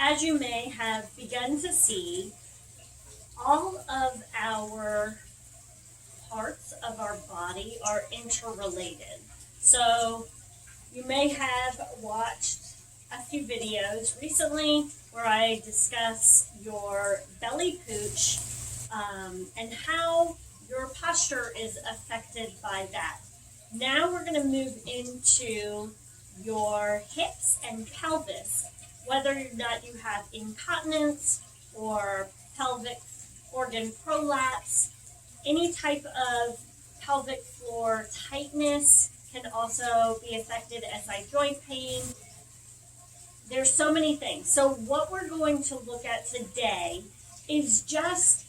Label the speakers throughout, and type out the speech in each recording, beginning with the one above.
Speaker 1: as you may have begun to see, all of our parts of our body are interrelated. So you may have watched a few videos recently where I discuss your belly pooch and how your posture is affected by that. Now we're going to move into your hips and pelvis, whether or not you have incontinence or pelvic organ prolapse. Any type of pelvic floor tightness can also be affected, SI joint pain. There's so many things. So what we're going to look at today is just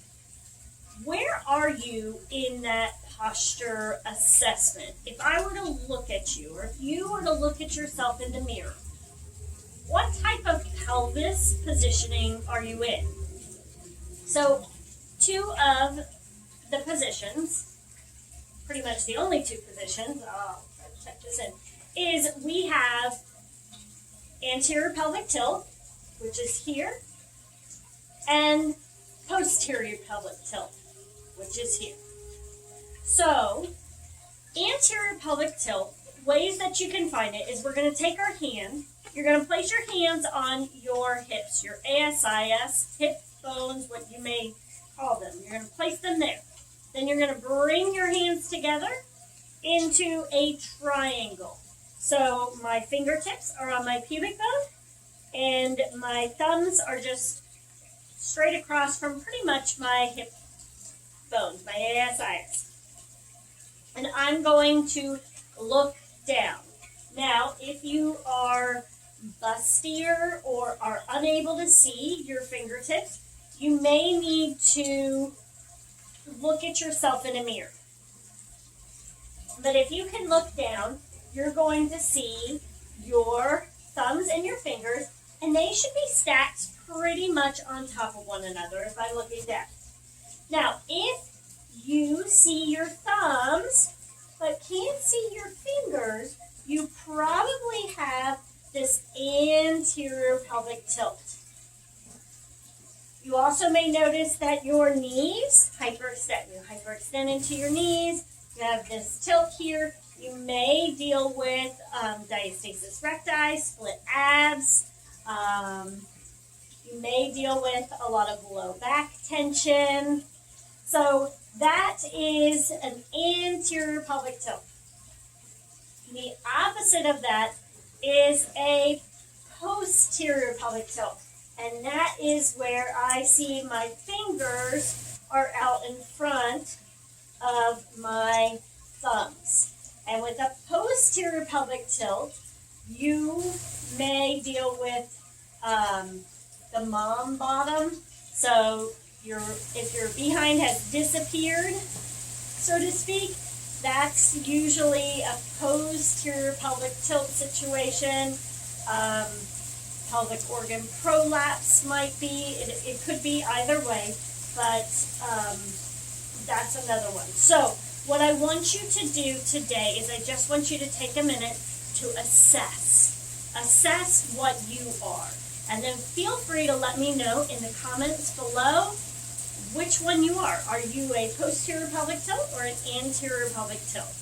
Speaker 1: where are you in that posture assessment? If I were to look at you, or if you were to look at yourself in the mirror, what type of pelvis positioning are you in? So two of the positions, pretty much the only two positions, I'll try to check this in, is we have anterior pelvic tilt, which is here, and posterior pelvic tilt, which is here. So, anterior pelvic tilt, ways that you can find it is we're going to take our hand, you're going to place your hands on your hips, your ASIS, hip bones, what you may call them. You're going to place them there. Then you're going to bring your hands together into a triangle. So my fingertips are on my pubic bone, and my thumbs are just straight across from pretty much my hip bones, my ASIS. And I'm going to look down. Now, if you are bustier or are unable to see your fingertips, you may need to look at yourself in a mirror. But if you can look down, you're going to see your thumbs and your fingers, and they should be stacked pretty much on top of one another if I'm looking down. Now, if you see your thumbs but can't see your fingers, you probably have this anterior pelvic tilt. You also may notice that your knees hyperextend. You hyperextend into your knees. You have this tilt here. You may deal with diastasis recti, split abs. You may deal with a lot of low back tension. So that is an anterior pelvic tilt. The opposite of that is a posterior pelvic tilt. And that is where I see my fingers are out in front of my thumbs. And with a posterior pelvic tilt, you may deal with the mom bottom. So if your behind has disappeared, so to speak, that's usually a posterior pelvic tilt situation. Pelvic organ prolapse might be. It could be either way, but that's another one. So what I want you to do today is I just want you to take a minute to assess. Assess what you are. And then feel free to let me know in the comments below which one you are. Are you a posterior pelvic tilt or an anterior pelvic tilt?